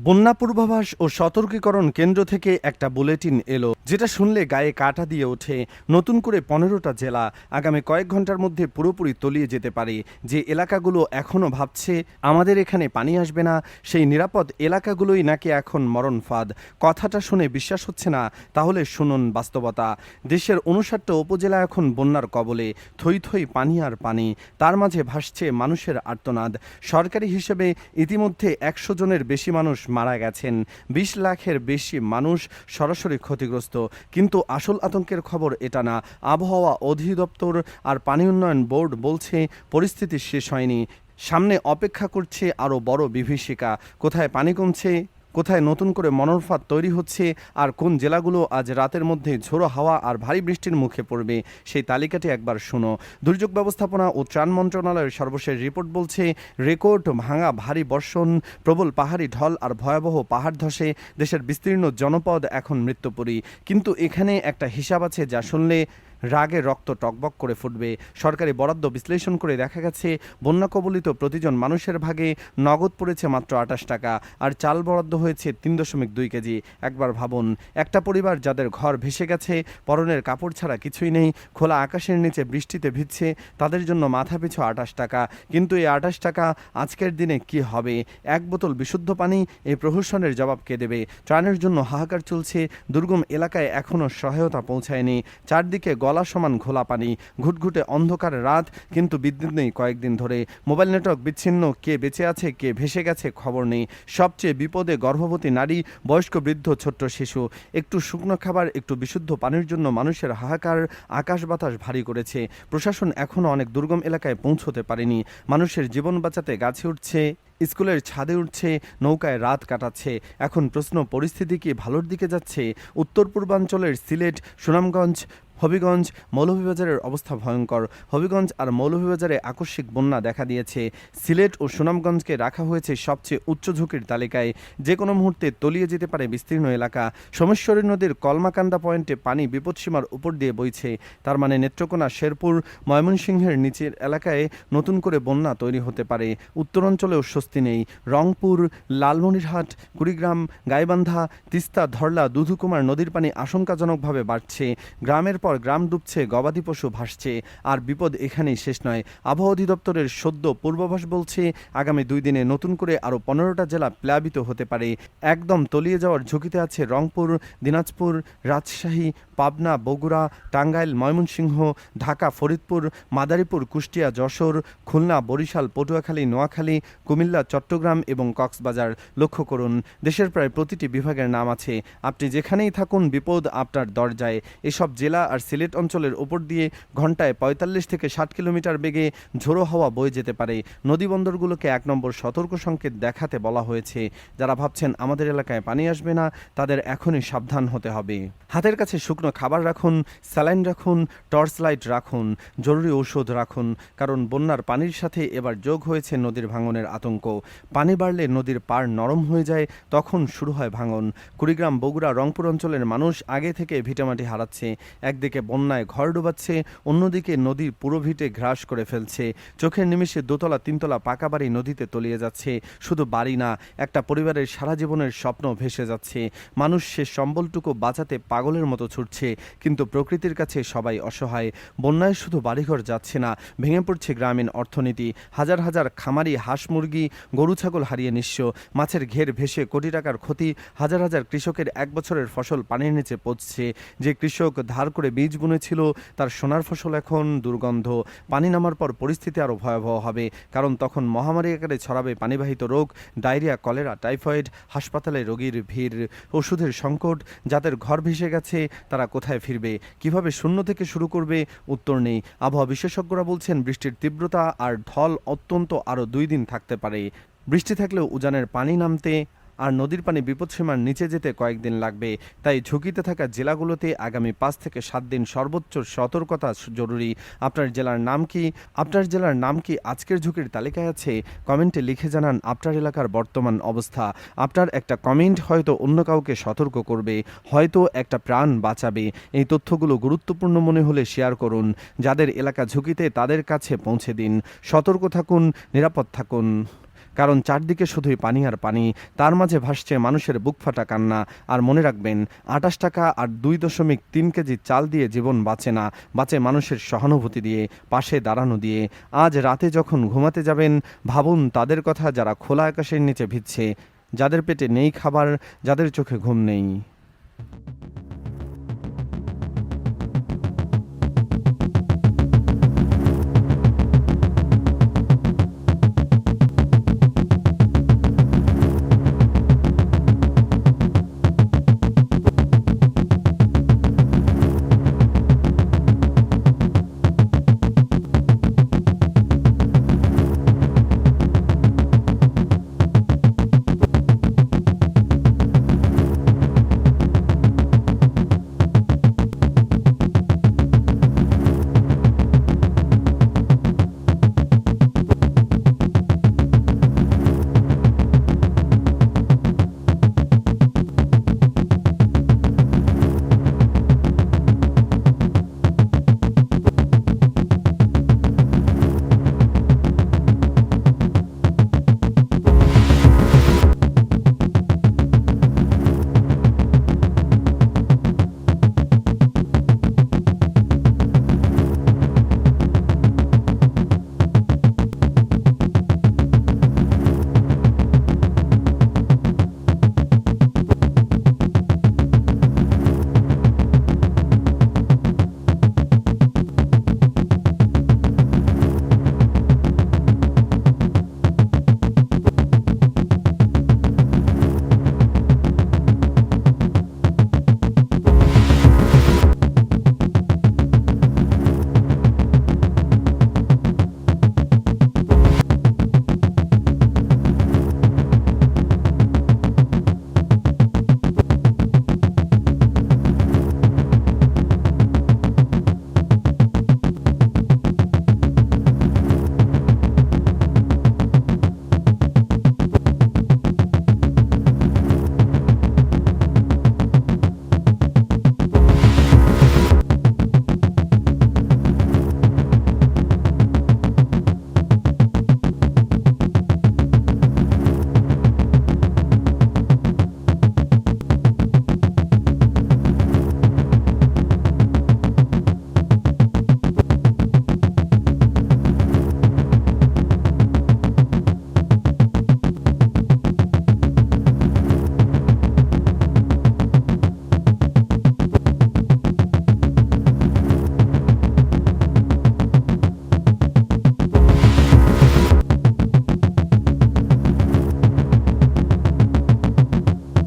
বন্যা পূর্বাভাস ও সতর্কীকরণ কেন্দ্র থেকে একটা বুলেটিন এলো, যেটা শুনলে গায়ে কাঁটা দিয়ে ওঠে। নতুন করে 15টা জেলা আগামী কয়েক ঘন্টার মধ্যে পুরোপুরি তলিয়ে যেতে পারে। যে এলাকাগুলো এখনও ভাবছে আমাদের এখানে পানি আসবে না, সেই নিরাপদ এলাকাগুলোই নাকি এখন মরণ ফাঁদ। কথাটা শুনে বিশ্বাস হচ্ছে না? তাহলে শুনুন বাস্তবতা। দেশের 59টা উপজেলা এখন বন্যার কবলে, থই থই পানি আর পানি। তার মাঝে ভাসছে মানুষের আর্তনাদ। সরকারি হিসেবে ইতিমধ্যে 100 জনের বেশি মানুষ মারা গেছেন, 20 লাখের বেশি মানুষ সরাসরি ক্ষতিগ্রস্ত। কিন্তু আসল আতঙ্কের খবর এটা না। আবহাওয়া অধিদপ্তর আর পানি উন্নয়ন বোর্ড বলছে পরিস্থিতি শেষ হয়নি, সামনে অপেক্ষা করছে আরও বড় বিভীষিকা। কোথায় পানি কমছে, কোথায় নতুন করে মনরফাদ তৈরি হচ্ছে, আর কোন জেলাগুলো আজ রাতের মধ্যে ঝোড়ো হাওয়া আর ভারী বৃষ্টির মুখে পড়বে, সেই তালিকাটি একবার শুনো। দুর্যোগ ব্যবস্থাপনা ও ত্রাণ মন্ত্রণালয়ের সর্বশেষ রিপোর্ট বলছে, রেকর্ড ভাঙা ভারী বর্ষণ, প্রবল পাহাড়ি ঢল আর ভয়াবহ পাহাড় ধসে দেশের বিস্তীর্ণ জনপদ এখন মৃত্যুপুরী। কিন্তু এখানে একটা হিসাব আছে যা শুনলে রাগে রক্ত টকবক করে ফুটবে। সরকারি বরাদ্দ বিশ্লেষণ করে দেখা গেছে বন্যা কবলিত প্রতিজন মানুষের ভাগে নগদ পড়েছে মাত্র 28 টাকা, আর চাল বরাদ্দ হয়েছে 3.2 কেজি। একবার ভাবুন, একটা পরিবার যাদের ঘর ভেসে গেছে, পরনের কাপড় ছাড়া কিছুই নেই, খোলা আকাশের নিচে বৃষ্টিতে ভিজছে, তাদের জন্য মাথাপিছু 28 টাকা। কিন্তু এই 28 টাকা আজকের দিনে কি হবে? এক বোতল বিশুদ্ধ পানি, এই প্রহসনের জবাব কে দেবে? ত্রাণের জন্য হাহাকার চলছে, দুর্গম এলাকায় এখনও সহায়তা পৌঁছায়নি। চারদিকে গলা সমান ঘোলা পানি, ঘুটঘুটে অন্ধকার রাত, কিন্তু বিদ্যুৎ নেই কয়েকদিন ধরে। মোবাইল নেটওয়ার্ক বিচ্ছিন্ন, কে বেঁচে আছে কে ভেসে গেছে খবর নেই। সবচেয়ে বিপদে গর্ভবতী নারী, বয়স্ক বৃদ্ধ, ছোট্ট শিশু। একটু শুকনো খাবার, একটু বিশুদ্ধ পানির জন্য মানুষের হাহাকার আকাশ বাতাস ভারী করেছে। প্রশাসন এখনও অনেক দুর্গম এলাকায় পৌঁছতে পারেনি। মানুষের জীবন বাঁচাতে গাছে উঠছে, স্কুলের ছাদে উঠছে, নৌকায় রাত কাটাচ্ছে। এখন প্রশ্ন, পরিস্থিতি কি ভালোর দিকে যাচ্ছে? উত্তর পূর্বাঞ্চলের সিলেট, সুনামগঞ্জ, হবিগঞ্জ, মৌলভীবাজারের অবস্থা ভয়ঙ্কর। হবিগঞ্জ আর মৌলভীবাজারে আকস্মিক বন্যা দেখা দিয়েছে। সিলেট ও সুনামগঞ্জকে রাখা হয়েছে সবচেয়ে উচ্চ ঝুঁকির তালিকায়। যে কোনো মুহূর্তে তলিয়ে যেতে পারে বিস্তীর্ণ এলাকা। সোমেশ্বরী নদীর কলমাকান্দা পয়েন্টে পানি বিপদসীমার উপর দিয়ে বইছে। তার মানে নেত্রকোনা, শেরপুর, ময়মনসিংহের নিচের এলাকায় নতুন করে বন্যা তৈরি হতে পারে। উত্তরাঞ্চলেও স্বস্তি নেই। রংপুর, লালমনিরহাট, কুড়িগ্রাম, গাইবান্ধা, তিস্তা, ধরলা, দুধুকুমার নদীর পানি আশঙ্কাজনকভাবে বাড়ছে। গ্রামের পর গ্রাম ডুবছে, গবাদি পশু ভাসছে। আর বিপদ এখানেই শেষ নয়। আবহাওয়া অধিদপ্তরের সদ্য পূর্বাভাস বলছে, আগামী 2 দিনে নতুন করে আরও 15টা জেলা প্লাবিত হতে পারে। একদম তলিয়ে যাওয়ার ঝুঁকিতে আছে রংপুর, দিনাজপুর, রাজশাহী, পাবনা, বগুড়া, টাঙ্গাইল, ময়মনসিংহ, ঢাকা, ফরিদপুর, মাদারীপুর, কুষ্টিয়া, যশোর, খুলনা, বরিশাল, পটুয়াখালী, নোয়াখালী, কুমিল্লা, চট্টগ্রাম এবং কক্সবাজার। লক্ষ্য করুন, দেশের প্রায় প্রতিটি বিভাগের নাম আছে। আপনি যেখানেই থাকুন, বিপদ আপনার দরজায়। এসব জেলা আর সিলেট অঞ্চলের উপর দিয়ে ঘন্টায় 45 থেকে 60 কিলোমিটার বেগে ঝোড়ো হাওয়া বয়ে যেতে পারে। নদী বন্দরগুলোকে 1 নম্বর সতর্ক সংকেত দেখাতে বলা হয়েছে। যারা ভাবছেন আমাদের এলাকায় পানি আসবে না, তাদের এখনই সাবধান হতে হবে। হাতের কাছে শুকনো খাবার রাখুন, স্যালাইন রাখুন, টর্চ লাইট রাখুন, জরুরি ঔষধ রাখুন। কারণ বন্যার পানির সাথে এবার যোগ হয়েছে নদীর ভাঙনের আতঙ্ক। পানি বাড়লে নদীর পাড় নরম হয়ে যায়, তখন শুরু হয় ভাঙন। কুড়িগ্রাম, বগুড়া, রংপুর অঞ্চলের মানুষ আগে থেকে ভিটামাটি হারাচ্ছে। একদিকে বন্যায় ঘর ডুবাচ্ছে, অন্যদিকে নদীর পুরো ভিটে গ্রাস করে ফেলছে। চোখের নিমেষে 2তলা 3তলা পাকা বাড়ি নদীতে তলিয়ে যাচ্ছে। শুধু বাড়ি না, একটা পরিবারের সারা জীবনের স্বপ্ন ভেসে যাচ্ছে। মানুষ সে সম্বলটুকু বাঁচাতে পাগলের মতো ছুটছে, কিন্তু প্রকৃতির কাছে সবাই অসহায়। বন্যায় শুধু বাড়িঘর যাচ্ছে না, ভেঙে পড়ছে গ্রামীণ অর্থনীতি। হাজার হাজার খামারি, হাঁস মুরগি, গরু ছাগল হারিয়ে নিঃস্ব। মাছের ঘের ভেসে কোটি টাকার ক্ষতি। হাজার হাজার কৃষকের 1 বছরের ফসল পানির নিচে পচছে। যে কৃষক ধার করে বীজ বুনেছিল, তার সোনার ফসল এখন দুর্গন্ধ। পানি নামার পর পরিস্থিতি আরও ভয়াবহ হবে, কারণ তখন মহামারী আকারে ছড়াবে পানিবাহিত রোগ, ডায়রিয়া, কলেরা, টাইফয়েড। হাসপাতালে রোগীর ভিড়, ওষুধের সংকট। যাদের ঘর ভেসে গেছে তারা কোথায় ফিরবে, কিভাবে শূন্য থেকে শুরু করবে? উত্তর নেই। আবহাওয়া বিশেষজ্ঞরা বলছেন, বৃষ্টির তীব্রতা আর ঢল অত্যন্ত আরও 2 দিন থাকতে পারে। বৃষ্টি থাকলেও উজানের পানি নামতে আর নদীর পানি বিপদসীমার নিচে যেতে কয়েকদিন লাগবে। তাই ঝুঁকিতে থাকা জেলাগুলোতে আগামী 5 থেকে 7 দিন সর্বোচ্চ সতর্কতা জরুরি। আপনার জেলার নাম কি? আপনার জেলার নাম কি আজকের ঝুঁকির তালিকায় আছে? কমেন্টে লিখে জানান আপনার এলাকার বর্তমান অবস্থা। আপনার একটা কমেন্ট হয়তো অন্য কাউকে সতর্ক করবে, হয়তো একটা প্রাণ বাঁচাবে। এই তথ্যগুলো গুরুত্বপূর্ণ মনে হলে শেয়ার করুন। যাদের এলাকা ঝুঁকিতে তাদের কাছে পৌঁছে দিন। সতর্ক থাকুন, নিরাপদ থাকুন। কারণ চারদিকে শুধুই পানি আর পানি, তার মাঝে ভাসছে মানুষের বুক ফাটা কান্না। আর মনে রাখবেন, 28 টাকা আর 2.3 কেজি চাল দিয়ে জীবন বাঁচে না, বাঁচে মানুষের সহানুভূতি দিয়ে, পাশে দাঁড়ানো দিয়ে। আজ রাতে যখন ঘুমাতে যাবেন, ভাবুন তাদের কথা যারা খোলা আকাশের নিচে ভিজছে, যাদের পেটে নেই খাবার, যাদের চোখে ঘুম নেই।